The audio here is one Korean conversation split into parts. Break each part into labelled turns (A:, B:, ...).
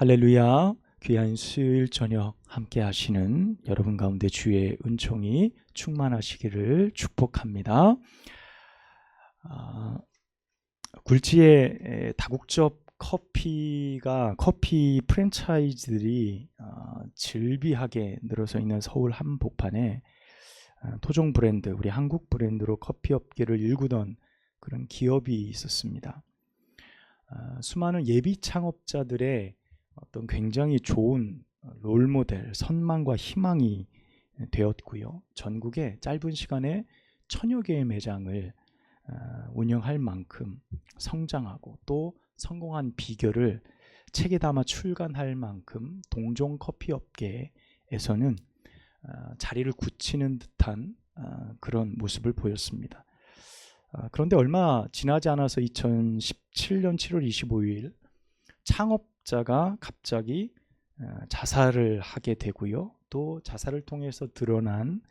A: 할렐루야. 귀한 수요일 저녁 함께 하시는 여러분 가운데 주의 은총이 충만하시기를 축복합니다. 굴지의 다국적 커피 프랜차이즈들이 즐비하게 늘어서 있는 서울 한복판에 토종 브랜드, 우리 한국 브랜드로 커피 업계를 일구던 그런 기업이 있었습니다. 수많은 예비 창업자들의 어떤 굉장히 좋은 롤모델, 선망과 희망이 되었고요. 전국에 짧은 시간에 1000여 개의 매장을 운영할 만큼 성장하고 또 성공한 비결을 책에 담아 출간할 만큼 동종 커피 업계에서는 자리를 굳히는 듯한 그런 모습을 보였습니다. 그런데 얼마 지나지 않아서 2017년 7월 25일 창업자가 갑자기 자살을 하게 되고요. 또 자살을 통해서 드러난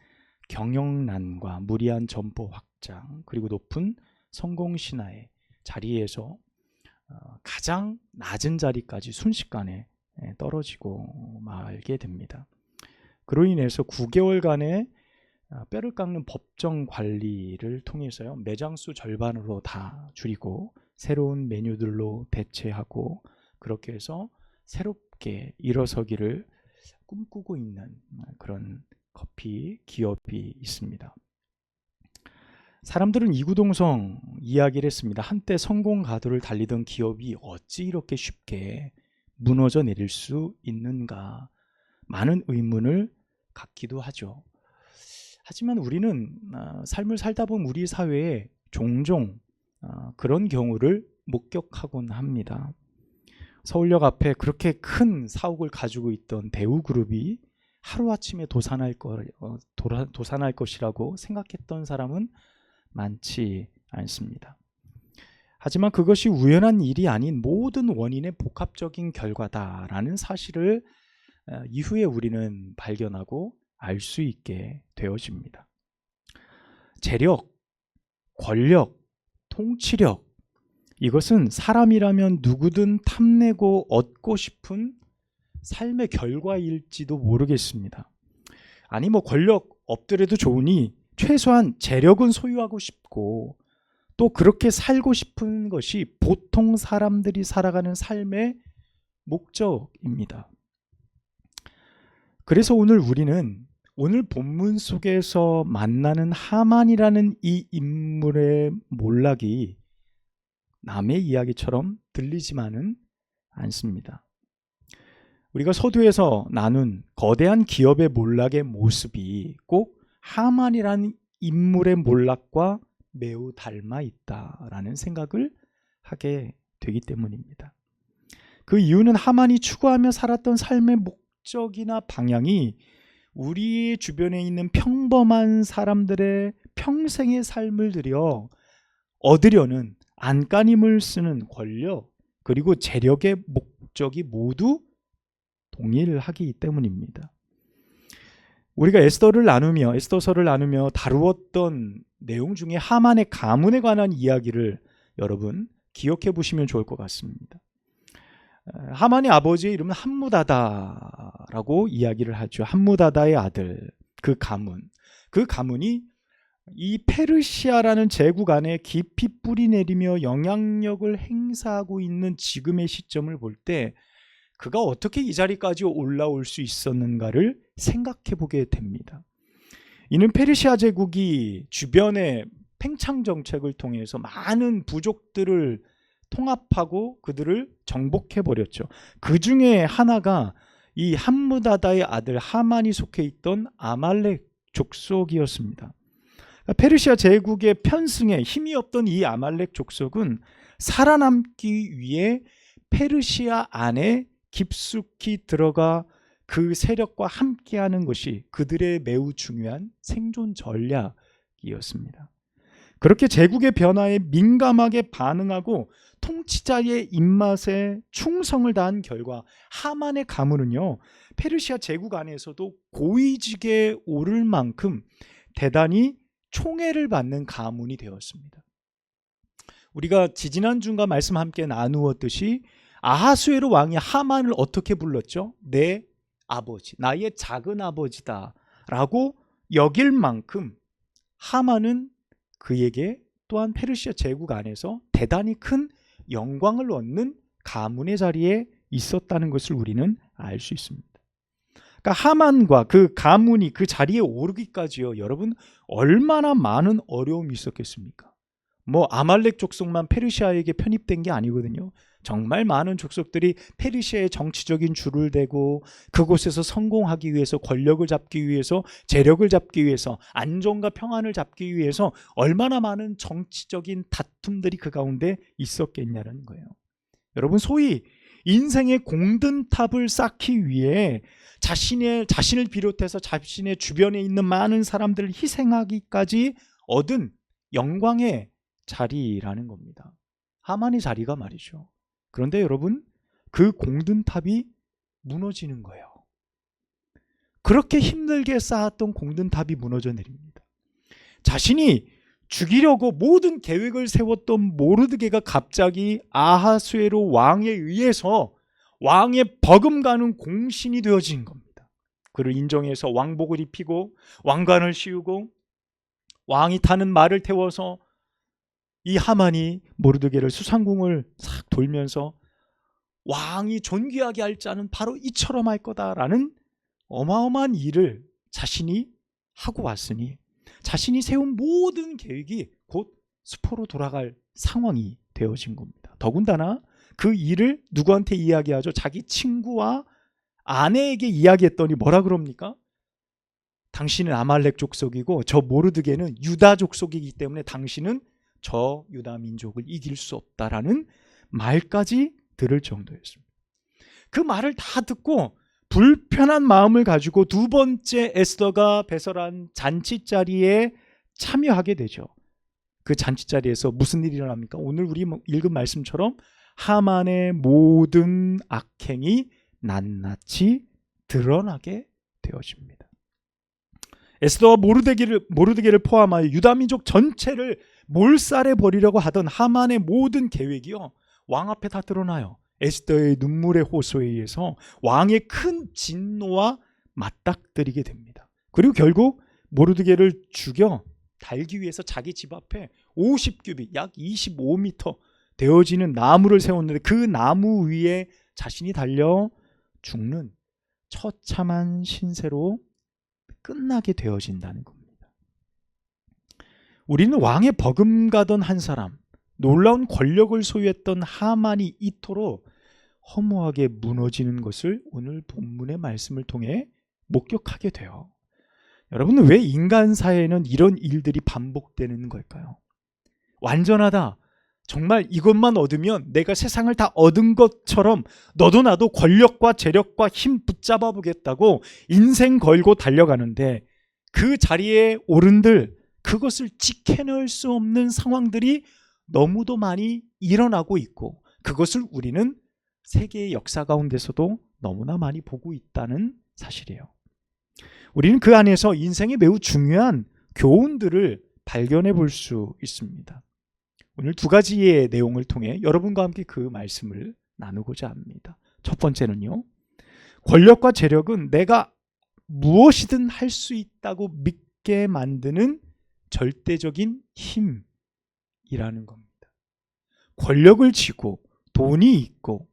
A: 경영난과 무리한 점포 확장, 그리고 높은 성공 신화의 자리에서 가장 낮은 자리까지 순식간에 떨어지고 말게 됩니다. 그로 인해서 9개월간의 뼈를 깎는 법정 관리를 통해서요, 매장 수 절반으로 다 줄이고 새로운 메뉴들로 대체하고 그렇게 해서 새롭게 일어서기를 꿈꾸고 있는 그런 커피 기업이 있습니다. 사람들은 이구동성 이야기를 했습니다. 한때 성공 가도를 달리던 기업이 어찌 이렇게 쉽게 무너져 내릴 수 있는가, 많은 의문을 갖기도 하죠. 하지만 우리는 삶을 살다 보면 우리 사회에 종종 그런 경우를 목격하곤 합니다. 서울역 앞에 그렇게 큰 사옥을 가지고 있던 대우그룹이 하루아침에 도산할 것이라고 생각했던 사람은 많지 않습니다. 하지만 그것이 우연한 일이 아닌 모든 원인의 복합적인 결과다라는 사실을 이후에 우리는 발견하고 알 수 있게 되어집니다. 재력, 권력, 통치력, 이것은 사람이라면 누구든 탐내고 얻고 싶은 삶의 결과일지도 모르겠습니다. 아니 권력 없더라도 좋으니 최소한 재력은 소유하고 싶고 또 그렇게 살고 싶은 것이 보통 사람들이 살아가는 삶의 목적입니다. 그래서 우리는 오늘 본문 속에서 만나는 하만이라는 이 인물의 몰락이 남의 이야기처럼 들리지만은 않습니다. 우리가 서두에서 나눈 거대한 기업의 몰락의 모습이 꼭 하만이라는 인물의 몰락과 매우 닮아 있다라는 생각을 하게 되기 때문입니다. 그 이유는 하만이 추구하며 살았던 삶의 목적이나 방향이 우리 주변에 있는 평범한 사람들의 평생의 삶을 들여 얻으려는 안간힘을 쓰는 권력 그리고 재력의 목적이 모두 동일하기 때문입니다. 우리가 에스더서를 나누며 다루었던 내용 중에 하만의 가문에 관한 이야기를 여러분 기억해 보시면 좋을 것 같습니다. 하만의 아버지의 이름은 함무다다라고 이야기를 하죠. 함무다다의 아들, 그 가문이 이 페르시아라는 제국 안에 깊이 뿌리 내리며 영향력을 행사하고 있는 지금의 시점을 볼 때 그가 어떻게 이 자리까지 올라올 수 있었는가를 생각해 보게 됩니다. 이는 페르시아 제국이 주변의 팽창 정책을 통해서 많은 부족들을 통합하고 그들을 정복해 버렸죠. 그 중에 하나가 이 함무다다의 아들 하만이 속해 있던 아말렉 족속이었습니다. 페르시아 제국의 편승에 힘이 없던 이 아말렉 족속은 살아남기 위해 페르시아 안에 깊숙이 들어가 그 세력과 함께하는 것이 그들의 매우 중요한 생존 전략이었습니다. 그렇게 제국의 변화에 민감하게 반응하고 통치자의 입맛에 충성을 다한 결과 하만의 가문은요, 페르시아 제국 안에서도 고위직에 오를 만큼 대단히 총애를 받는 가문이 되었습니다. 우리가 지지난주가 말씀 함께 나누었듯이 아하수에로 왕이 하만을 어떻게 불렀죠? 내 아버지, 나의 작은 아버지다 라고 여길 만큼 하만은 그에게 또한 페르시아 제국 안에서 대단히 큰 영광을 얻는 가문의 자리에 있었다는 것을 우리는 알 수 있습니다. 그러니까 하만과 그 가문이 그 자리에 오르기까지요, 여러분 얼마나 많은 어려움이 있었겠습니까? 뭐 아말렉 족속만 페르시아에게 편입된 게 아니거든요. 정말 많은 족속들이 페르시아의 정치적인 줄을 대고 그곳에서 성공하기 위해서, 권력을 잡기 위해서, 재력을 잡기 위해서, 안정과 평안을 잡기 위해서 얼마나 많은 정치적인 다툼들이 그 가운데 있었겠냐는 거예요. 여러분, 소위 인생의 공든탑을 쌓기 위해 자신을 비롯해서 자신의 주변에 있는 많은 사람들을 희생하기까지 얻은 영광의 자리라는 겁니다. 하만의 자리가 말이죠. 그런데 여러분, 그 공든탑이 무너지는 거예요. 그렇게 힘들게 쌓았던 공든탑이 무너져 내립니다. 자신이 죽이려고 모든 계획을 세웠던 모르드게가 갑자기 아하수에로 왕에 의해서 왕의 버금가는 공신이 되어진 겁니다. 그를 인정해서 왕복을 입히고 왕관을 씌우고 왕이 타는 말을 태워서 이 하만이 모르드게를 수상궁을 싹 돌면서 왕이 존귀하게 할 자는 바로 이처럼 할 거다라는 어마어마한 일을 자신이 하고 왔으니 자신이 세운 모든 계획이 곧 수포로 돌아갈 상황이 되어진 겁니다. 더군다나 그 일을 누구한테 이야기하죠? 자기 친구와 아내에게 이야기했더니 뭐라 그럽니까? 당신은 아말렉 족속이고 저 모르드게는 유다 족속이기 때문에 당신은 저 유다 민족을 이길 수 없다라는 말까지 들을 정도였습니다. 그 말을 다 듣고 불편한 마음을 가지고 두 번째 에스더가 배설한 잔치자리에 참여하게 되죠. 그 잔치자리에서 무슨 일이 일어납니까? 오늘 우리 읽은 말씀처럼 하만의 모든 악행이 낱낱이 드러나게 되어집니다. 에스더와 모르드게를 포함하여 유다민족 전체를 몰살해 버리려고 하던 하만의 모든 계획이요, 왕 앞에 다 드러나요. 에스더의 눈물의 호소에 의해서 왕의 큰 진노와 맞닥뜨리게 됩니다. 그리고 결국 모르드게를 죽여 달기 위해서 자기 집 앞에 50규빗, 약 25m 되어지는 나무를 세웠는데 그 나무 위에 자신이 달려 죽는 처참한 신세로 끝나게 되어진다는 겁니다. 우리는 왕의 버금가던 한 사람, 놀라운 권력을 소유했던 하만이 이토록 허무하게 무너지는 것을 오늘 본문의 말씀을 통해 목격하게 돼요. 여러분, 왜 인간 사회에는 이런 일들이 반복되는 걸까요? 완전하다, 정말 이것만 얻으면 내가 세상을 다 얻은 것처럼 너도 나도 권력과 재력과 힘 붙잡아 보겠다고 인생 걸고 달려가는데 그 자리에 오른들 그것을 지켜낼 수 없는 상황들이 너무도 많이 일어나고 있고, 그것을 우리는 세계의 역사 가운데서도 너무나 많이 보고 있다는 사실이에요. 우리는 그 안에서 인생의 매우 중요한 교훈들을 발견해 볼 수 있습니다. 오늘 두 가지의 내용을 통해 여러분과 함께 그 말씀을 나누고자 합니다. 첫 번째는요, 권력과 재력은 내가 무엇이든 할 수 있다고 믿게 만드는 절대적인 힘이라는 겁니다. 권력을 쥐고 돈이 있고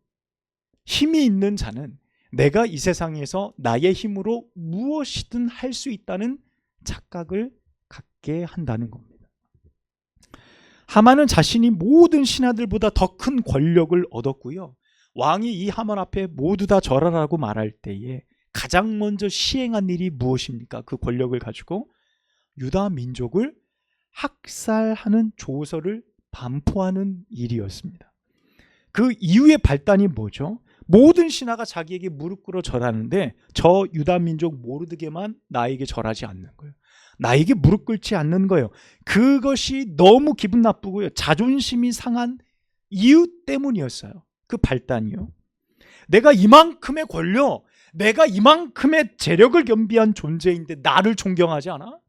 A: 힘이 있는 자는 내가 이 세상에서 나의 힘으로 무엇이든 할 수 있다는 착각을 갖게 한다는 겁니다. 하만은 자신이 모든 신하들보다 더 큰 권력을 얻었고요, 왕이 이 하만 앞에 모두 다 절하라고 말할 때에 가장 먼저 시행한 일이 무엇입니까? 그 권력을 가지고 유다 민족을 학살하는 조서를 반포하는 일이었습니다. 그 이후의 발단이 뭐죠? 모든 신하가 자기에게 무릎 꿇어 절하는데 저 유다 민족 모르드게만 나에게 절하지 않는 거예요. 나에게 무릎 꿇지 않는 거예요. 그것이 너무 기분 나쁘고요, 자존심이 상한 이유 때문이었어요. 그 발단이요. 내가 이만큼의 권력, 내가 이만큼의 재력을 겸비한 존재인데 나를 존경하지 않아?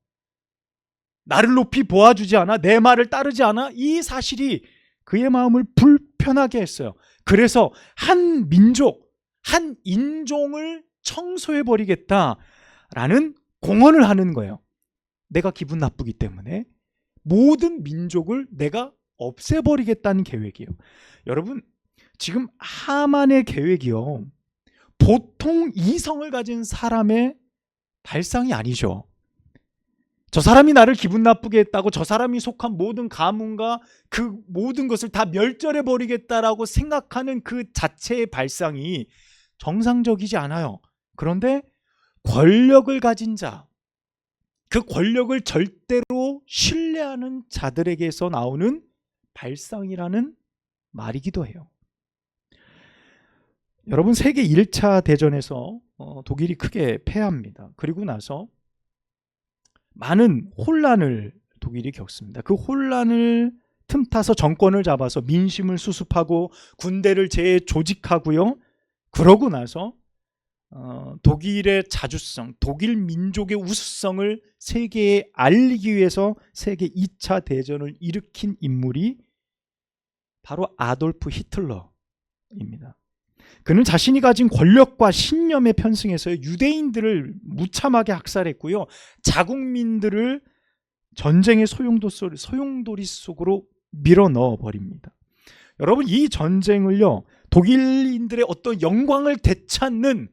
A: 나를 높이 보아주지 않아? 내 말을 따르지 않아? 이 사실이 그의 마음을 불편하게 했어요. 그래서 한 민족, 한 인종을 청소해버리겠다라는 공언을 하는 거예요. 내가 기분 나쁘기 때문에 모든 민족을 내가 없애버리겠다는 계획이에요. 여러분, 지금 하만의 계획이요, 보통 이성을 가진 사람의 발상이 아니죠. 저 사람이 나를 기분 나쁘게 했다고 저 사람이 속한 모든 가문과 그 모든 것을 다 멸절해 버리겠다라고 생각하는 그 자체의 발상이 정상적이지 않아요. 그런데 권력을 가진 자, 그 권력을 절대로 신뢰하는 자들에게서 나오는 발상이라는 말이기도 해요. 여러분, 세계 1차 대전에서 독일이 크게 패합니다. 그리고 나서 많은 혼란을 독일이 겪습니다. 그 혼란을 틈타서 정권을 잡아서 민심을 수습하고 군대를 재조직하고요. 그러고 나서 독일의 자주성, 독일 민족의 우수성을 세계에 알리기 위해서 세계 2차 대전을 일으킨 인물이 바로 아돌프 히틀러입니다. 그는 자신이 가진 권력과 신념에 편승해서 유대인들을 무참하게 학살했고요, 자국민들을 전쟁의 소용돌이 속으로 밀어넣어 버립니다. 여러분, 이 전쟁을요, 독일인들의 어떤 영광을 되찾는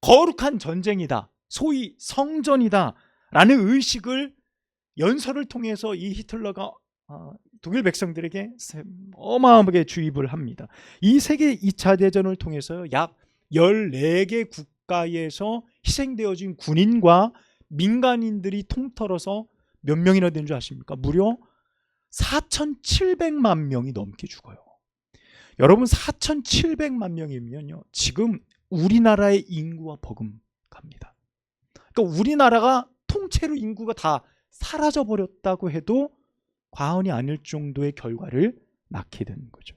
A: 거룩한 전쟁이다, 소위 성전이다 라는 의식을 연설을 통해서 이 히틀러가 독일 백성들에게 어마어마하게 주입을 합니다. 이 세계 2차 대전을 통해서 약 14개 국가에서 희생되어진 군인과 민간인들이 통틀어서 몇 명이나 되는 줄 아십니까? 무려 4,700만 명이 넘게 죽어요. 여러분, 4,700만 명이면요, 지금 우리나라의 인구와 버금갑니다. 그러니까 우리나라가 통째로 인구가 다 사라져버렸다고 해도 과언이 아닐 정도의 결과를 낳게 되는 거죠.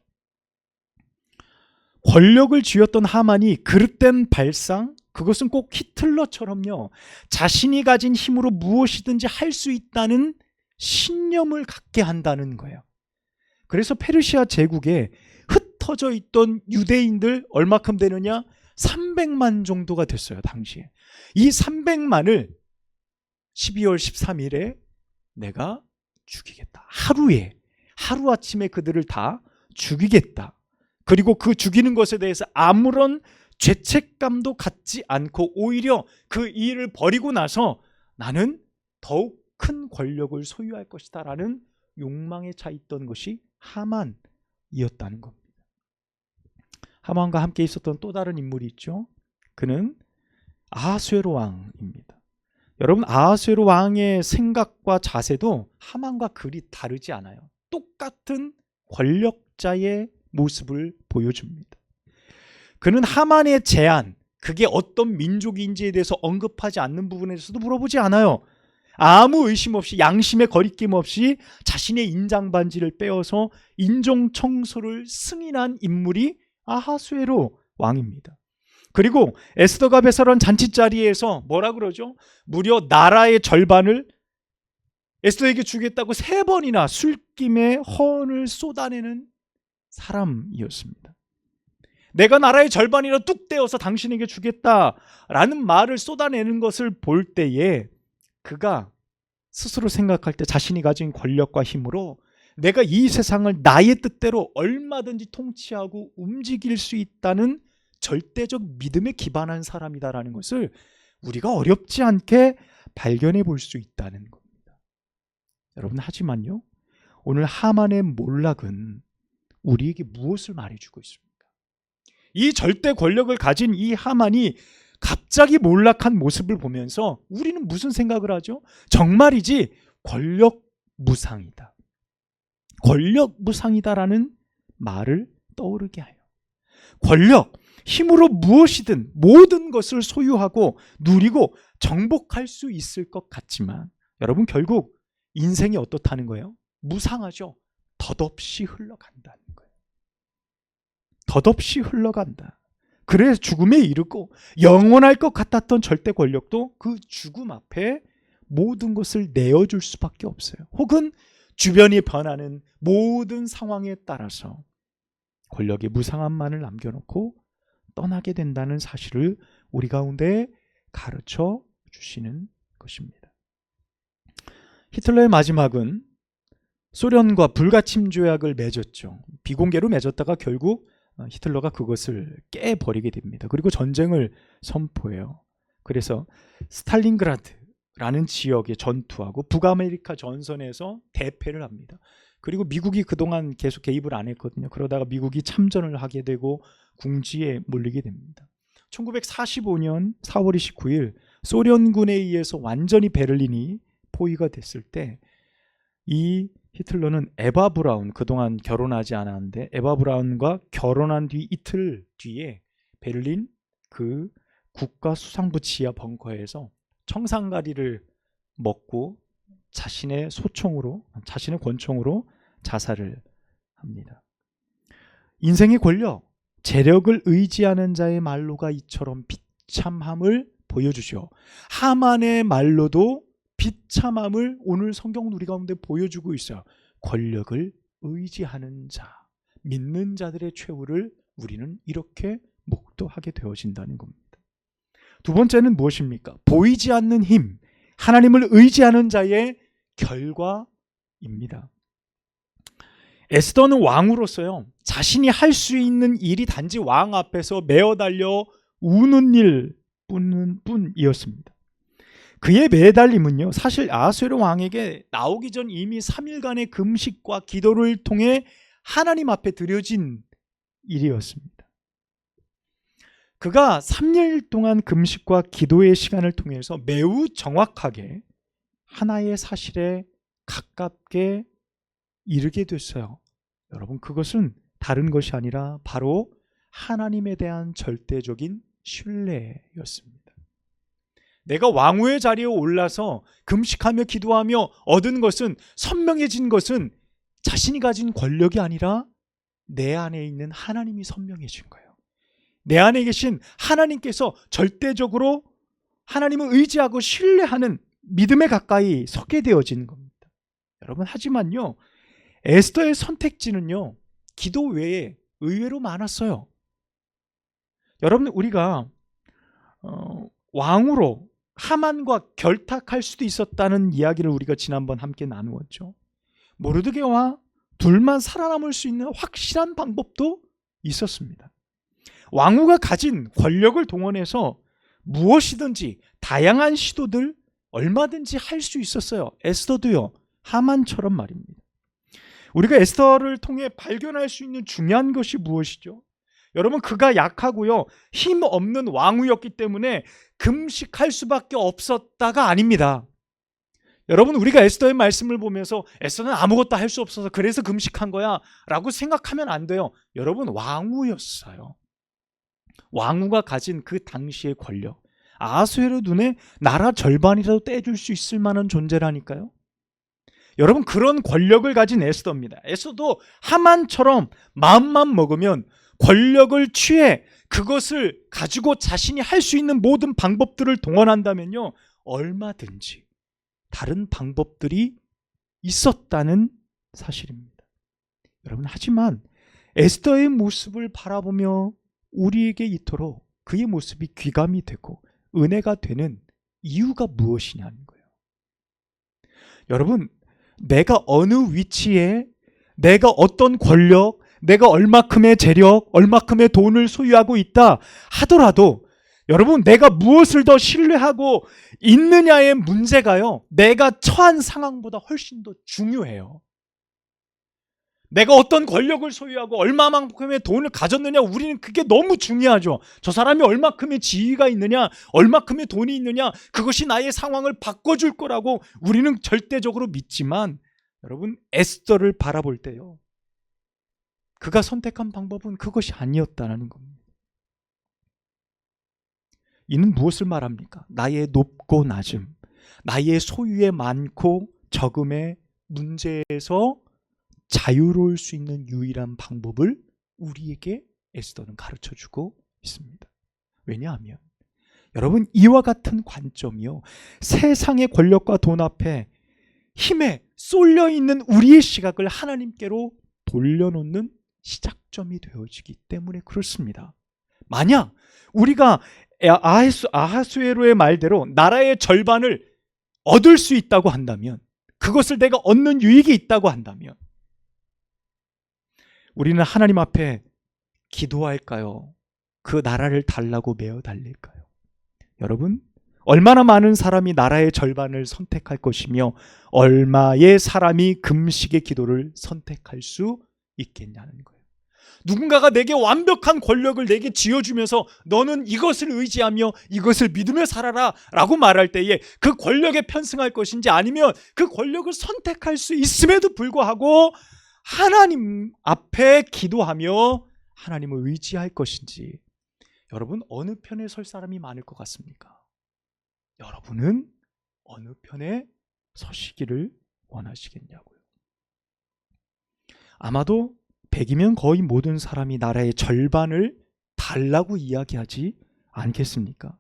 A: 권력을 쥐었던 하만이 그릇된 발상, 그것은 꼭 히틀러처럼요, 자신이 가진 힘으로 무엇이든지 할 수 있다는 신념을 갖게 한다는 거예요. 그래서 페르시아 제국에 흩어져 있던 유대인들 얼마큼 되느냐? 300만 정도가 됐어요, 당시에. 이 300만을 12월 13일에 내가 죽이겠다. 하루아침에 그들을 다 죽이겠다. 그리고 그 죽이는 것에 대해서 아무런 죄책감도 갖지 않고 오히려 그 일을 벌이고 나서 나는 더욱 큰 권력을 소유할 것이다 라는 욕망에 차 있던 것이 하만이었다는 겁니다. 하만과 함께 있었던 또 다른 인물이 있죠. 그는 아하수에로 왕입니다. 여러분, 아하수에로 왕의 생각과 자세도 하만과 그리 다르지 않아요. 똑같은 권력자의 모습을 보여줍니다. 그는 하만의 제안, 그게 어떤 민족인지에 대해서 언급하지 않는 부분에 대해서도 물어보지 않아요. 아무 의심 없이, 양심의 거리낌 없이 자신의 인장반지를 빼어서 인종 청소를 승인한 인물이 아하수에로 왕입니다. 그리고 에스더가 배설한 잔치자리에서 뭐라 그러죠? 무려 나라의 절반을 에스더에게 주겠다고 3번이나 술김에 헌을 쏟아내는 사람이었습니다. 내가 나라의 절반이라 뚝 떼어서 당신에게 주겠다라는 말을 쏟아내는 것을 볼 때에 그가 스스로 생각할 때 자신이 가진 권력과 힘으로 내가 이 세상을 나의 뜻대로 얼마든지 통치하고 움직일 수 있다는 절대적 믿음에 기반한 사람이다라는 것을 우리가 어렵지 않게 발견해 볼 수 있다는 겁니다. 여러분, 하지만요, 오늘 하만의 몰락은 우리에게 무엇을 말해주고 있습니까? 이 절대 권력을 가진 이 하만이 갑자기 몰락한 모습을 보면서 우리는 무슨 생각을 하죠? 정말이지 권력 무상이다. 권력 무상이다라는 말을 떠오르게 해요. 권력, 힘으로 무엇이든 모든 것을 소유하고 누리고 정복할 수 있을 것 같지만 여러분, 결국 인생이 어떻다는 거예요? 무상하죠. 덧없이 흘러간다는 거예요. 덧없이 흘러간다. 그래서 죽음에 이르고 영원할 것 같았던 절대 권력도 그 죽음 앞에 모든 것을 내어줄 수밖에 없어요. 혹은 주변이 변하는 모든 상황에 따라서 권력의 무상함만을 남겨놓고 떠나게 된다는 사실을 우리 가운데 가르쳐 주시는 것입니다. 히틀러의 마지막은 소련과 불가침 조약을 맺었죠. 비공개로 맺었다가 결국 히틀러가 그것을 깨버리게 됩니다. 그리고 전쟁을 선포해요. 그래서 스탈린그라드라는 지역에 전투하고 북아메리카 전선에서 대패를 합니다. 그리고 미국이 그동안 계속 개입을 안 했거든요. 그러다가 미국이 참전을 하게 되고 궁지에 몰리게 됩니다. 1945년 4월 29일 소련군에 의해서 완전히 베를린이 포위가 됐을 때 이 히틀러는 에바 브라운, 그동안 결혼하지 않았는데 에바 브라운과 결혼한 뒤 이틀 뒤에 베를린 그 국가수상부 지하 벙커에서 청산가리를 먹고 자신의 권총으로 자살을 합니다. 인생의 권력, 재력을 의지하는 자의 말로가 이처럼 비참함을 보여주죠. 하만의 말로도 비참함을 오늘 성경은 우리 가운데 보여주고 있어요. 권력을 의지하는 자, 믿는 자들의 최후를 우리는 이렇게 목도하게 되어진다는 겁니다. 두 번째는 무엇입니까? 보이지 않는 힘, 하나님을 의지하는 자의 결과입니다. 에스더는 왕으로서요, 자신이 할 수 있는 일이 단지 왕 앞에서 매어 달려 우는 일 뿐이었습니다. 그의 매달림은요, 사실 아하수에로 왕에게 나오기 전 이미 3일간의 금식과 기도를 통해 하나님 앞에 드려진 일이었습니다. 그가 3일 동안 금식과 기도의 시간을 통해서 매우 정확하게 하나의 사실에 가깝게 이르게 됐어요. 여러분, 그것은 다른 것이 아니라 바로 하나님에 대한 절대적인 신뢰였습니다. 내가 왕후의 자리에 올라서 금식하며 기도하며 얻은 것은, 선명해진 것은 자신이 가진 권력이 아니라 내 안에 있는 하나님이 선명해진 거예요. 내 안에 계신 하나님께서 절대적으로 하나님을 의지하고 신뢰하는 믿음에 가까이 서게 되어지는 겁니다. 여러분, 하지만요, 에스더의 선택지는요, 기도 외에 의외로 많았어요. 여러분, 우리가 왕으로 하만과 결탁할 수도 있었다는 이야기를 우리가 지난번 함께 나누었죠. 모르드게와 둘만 살아남을 수 있는 확실한 방법도 있었습니다. 왕후가 가진 권력을 동원해서 무엇이든지 다양한 시도들 얼마든지 할 수 있었어요. 에스더도요, 하만처럼 말입니다. 우리가 에스더를 통해 발견할 수 있는 중요한 것이 무엇이죠? 여러분, 그가 약하고요, 힘 없는 왕후였기 때문에 금식할 수밖에 없었다가 아닙니다. 여러분, 우리가 에스더의 말씀을 보면서 에스더는 아무것도 할 수 없어서 그래서 금식한 거야 라고 생각하면 안 돼요. 여러분, 왕후였어요. 왕후가 가진 그 당시의 권력, 아하수에로 눈에 나라 절반이라도 떼줄 수 있을 만한 존재라니까요. 여러분, 그런 권력을 가진 에스더입니다. 에스더도 하만처럼 마음만 먹으면 권력을 취해 그것을 가지고 자신이 할 수 있는 모든 방법들을 동원한다면요, 얼마든지 다른 방법들이 있었다는 사실입니다. 여러분, 하지만 에스더의 모습을 바라보며 우리에게 이토록 그의 모습이 귀감이 되고 은혜가 되는 이유가 무엇이냐는 거예요. 여러분, 내가 어느 위치에, 내가 어떤 권력, 내가 얼마큼의 재력, 얼마큼의 돈을 소유하고 있다 하더라도 여러분, 내가 무엇을 더 신뢰하고 있느냐의 문제가요, 내가 처한 상황보다 훨씬 더 중요해요. 내가 어떤 권력을 소유하고 얼마만큼의 돈을 가졌느냐, 우리는 그게 너무 중요하죠. 저 사람이 얼마큼의 지위가 있느냐, 얼마큼의 돈이 있느냐, 그것이 나의 상황을 바꿔줄 거라고 우리는 절대적으로 믿지만, 여러분, 에스더를 바라볼 때요, 그가 선택한 방법은 그것이 아니었다는 겁니다. 이는 무엇을 말합니까? 나의 높고 낮음, 나의 소유의 많고 적음의 문제에서 자유로울 수 있는 유일한 방법을 우리에게 에스더는 가르쳐주고 있습니다. 왜냐하면 여러분, 이와 같은 관점이요, 세상의 권력과 돈 앞에 힘에 쏠려 있는 우리의 시각을 하나님께로 돌려놓는 시작점이 되어지기 때문에 그렇습니다. 만약 우리가 아하수에로의 말대로 나라의 절반을 얻을 수 있다고 한다면, 그것을 내가 얻는 유익이 있다고 한다면 우리는 하나님 앞에 기도할까요? 그 나라를 달라고 메어 달릴까요? 여러분, 얼마나 많은 사람이 나라의 절반을 선택할 것이며 얼마의 사람이 금식의 기도를 선택할 수 있겠냐는 거예요. 누군가가 내게 완벽한 권력을 내게 쥐어주면서 너는 이것을 의지하며 이것을 믿으며 살아라 라고 말할 때에 그 권력에 편승할 것인지, 아니면 그 권력을 선택할 수 있음에도 불구하고 하나님 앞에 기도하며 하나님을 의지할 것인지, 여러분 어느 편에 설 사람이 많을 것 같습니까? 여러분은 어느 편에 서시기를 원하시겠냐고요. 아마도 100이면 거의 모든 사람이 나라의 절반을 달라고 이야기하지 않겠습니까?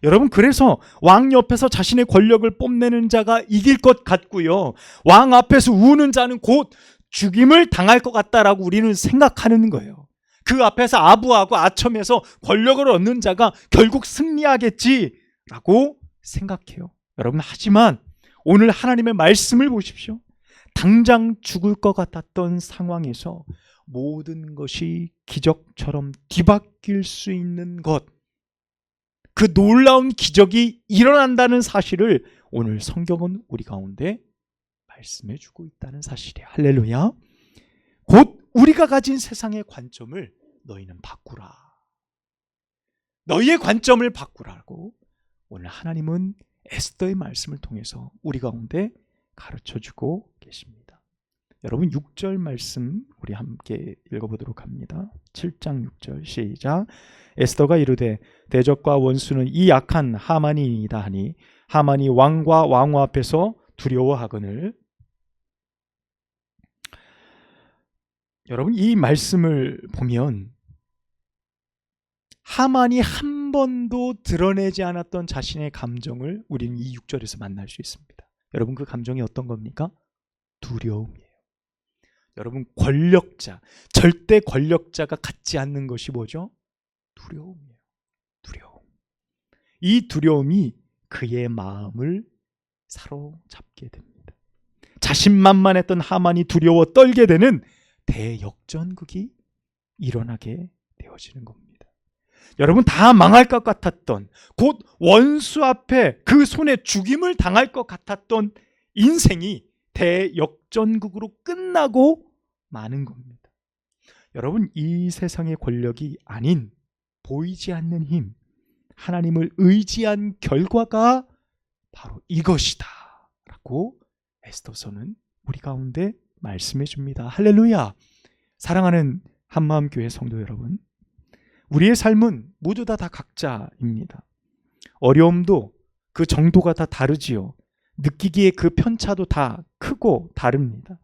A: 여러분, 그래서 왕 옆에서 자신의 권력을 뽐내는 자가 이길 것 같고요, 왕 앞에서 우는 자는 곧 죽임을 당할 것 같다라고 우리는 생각하는 거예요. 그 앞에서 아부하고 아첨해서 권력을 얻는 자가 결국 승리하겠지라고 생각해요. 여러분, 하지만 오늘 하나님의 말씀을 보십시오. 당장 죽을 것 같았던 상황에서 모든 것이 기적처럼 뒤바뀔 수 있는 것, 그 놀라운 기적이 일어난다는 사실을 오늘 성경은 우리 가운데 말씀해 주고 있다는 사실이에요. 할렐루야. 곧 우리가 가진 세상의 관점을 너희는 바꾸라. 너희의 관점을 바꾸라고 오늘 하나님은 에스더의 말씀을 통해서 우리 가운데 가르쳐주고 계십니다. 여러분, 6절 말씀 우리 함께 읽어보도록 합니다. 7장 6절 시작. 에스더가 이르되 대적과 원수는 이 약한 하만이니이다 하니 하만이 왕과 왕후 앞에서 두려워하거늘. 여러분, 이 말씀을 보면 하만이 한 번도 드러내지 않았던 자신의 감정을 우리는 이 6절에서 만날 수 있습니다. 여러분, 그 감정이 어떤 겁니까? 두려움이에요. 여러분, 권력자, 절대 권력자가 갖지 않는 것이 뭐죠? 두려움이에요. 두려움. 이 두려움이 그의 마음을 사로잡게 됩니다. 자신만만했던 하만이 두려워 떨게 되는 대역전극이 일어나게 되어지는 겁니다. 여러분, 다 망할 것 같았던, 곧 원수 앞에 그 손에 죽임을 당할 것 같았던 인생이 대역전극으로 끝나고 마는 겁니다. 여러분, 이 세상의 권력이 아닌 보이지 않는 힘, 하나님을 의지한 결과가 바로 이것이다 라고 에스더서는 우리 가운데 말씀해 줍니다. 할렐루야. 사랑하는 한마음교회 성도 여러분, 우리의 삶은 모두 다 각자입니다. 어려움도 그 정도가 다 다르지요. 느끼기에 그 편차도 다 크고 다릅니다.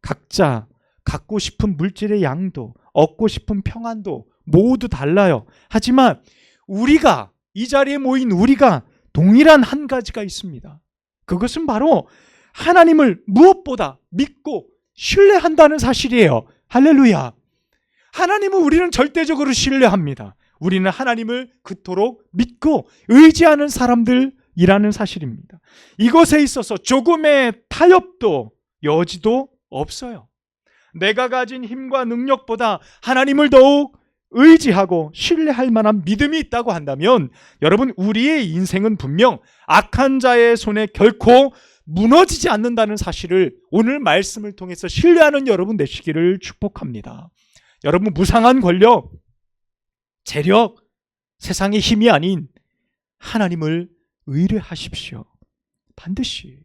A: 각자 갖고 싶은 물질의 양도, 얻고 싶은 평안도 모두 달라요. 하지만 우리가, 이 자리에 모인 우리가 동일한 한 가지가 있습니다. 그것은 바로 하나님을 무엇보다 믿고 신뢰한다는 사실이에요. 할렐루야. 하나님을 우리는 절대적으로 신뢰합니다. 우리는 하나님을 그토록 믿고 의지하는 사람들이라는 사실입니다. 이것에 있어서 조금의 타협도 여지도 없어요. 내가 가진 힘과 능력보다 하나님을 더욱 의지하고 신뢰할 만한 믿음이 있다고 한다면, 여러분, 우리의 인생은 분명 악한 자의 손에 결코 무너지지 않는다는 사실을 오늘 말씀을 통해서 신뢰하는 여러분 되시기를 축복합니다. 여러분, 무상한 권력, 재력, 세상의 힘이 아닌 하나님을 의뢰하십시오. 반드시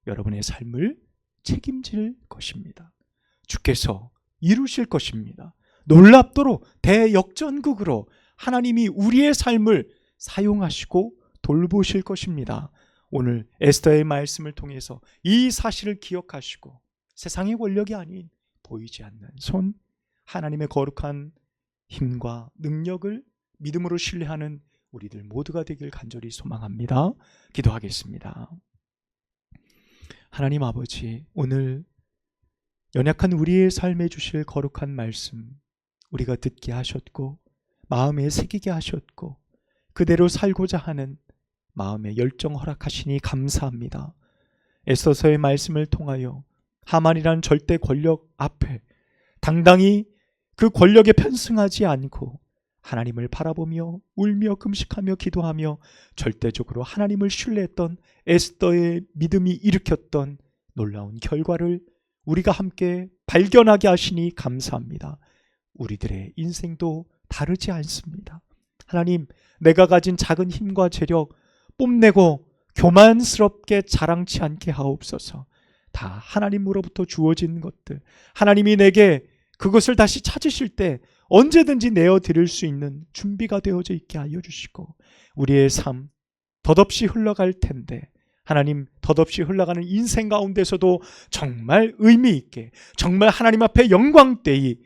A: 여러분의 삶을 책임질 것입니다. 주께서 이루실 것입니다. 놀랍도록 대역전극으로 하나님이 우리의 삶을 사용하시고 돌보실 것입니다. 오늘 에스더의 말씀을 통해서 이 사실을 기억하시고 세상의 권력이 아닌 보이지 않는 손, 하나님의 거룩한 힘과 능력을 믿음으로 신뢰하는 우리들 모두가 되길 간절히 소망합니다. 기도하겠습니다. 하나님 아버지, 오늘 연약한 우리의 삶에 주실 거룩한 말씀 우리가 듣게 하셨고 마음에 새기게 하셨고 그대로 살고자 하는 마음의 열정 허락하시니 감사합니다. 에스더서의 말씀을 통하여 하만이란 절대 권력 앞에 당당히 그 권력에 편승하지 않고 하나님을 바라보며 울며 금식하며 기도하며 절대적으로 하나님을 신뢰했던 에스더의 믿음이 일으켰던 놀라운 결과를 우리가 함께 발견하게 하시니 감사합니다. 우리들의 인생도 다르지 않습니다. 하나님, 내가 가진 작은 힘과 재력 뽐내고 교만스럽게 자랑치 않게 하옵소서. 다 하나님으로부터 주어진 것들, 하나님이 내게 그것을 다시 찾으실 때 언제든지 내어드릴 수 있는 준비가 되어져 있게 하여 주시고 우리의 삶 덧없이 흘러갈 텐데 하나님, 덧없이 흘러가는 인생 가운데서도 정말 의미 있게, 정말 하나님 앞에 영광되이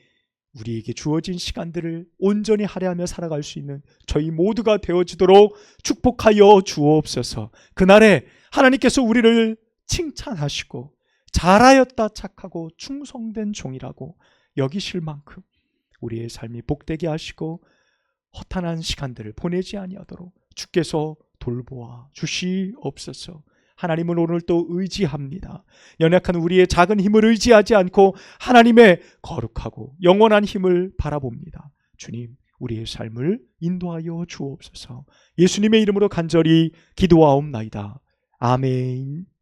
A: 우리에게 주어진 시간들을 온전히 할애하며 살아갈 수 있는 저희 모두가 되어지도록 축복하여 주옵소서. 그날에 하나님께서 우리를 칭찬하시고 잘하였다 착하고 충성된 종이라고 여기실 만큼 우리의 삶이 복되게 하시고 허탄한 시간들을 보내지 아니하도록 주께서 돌보아 주시옵소서. 하나님을 오늘 또 의지합니다. 연약한 우리의 작은 힘을 의지하지 않고 하나님의 거룩하고 영원한 힘을 바라봅니다. 주님, 우리의 삶을 인도하여 주옵소서. 예수님의 이름으로 간절히 기도하옵나이다. 아멘.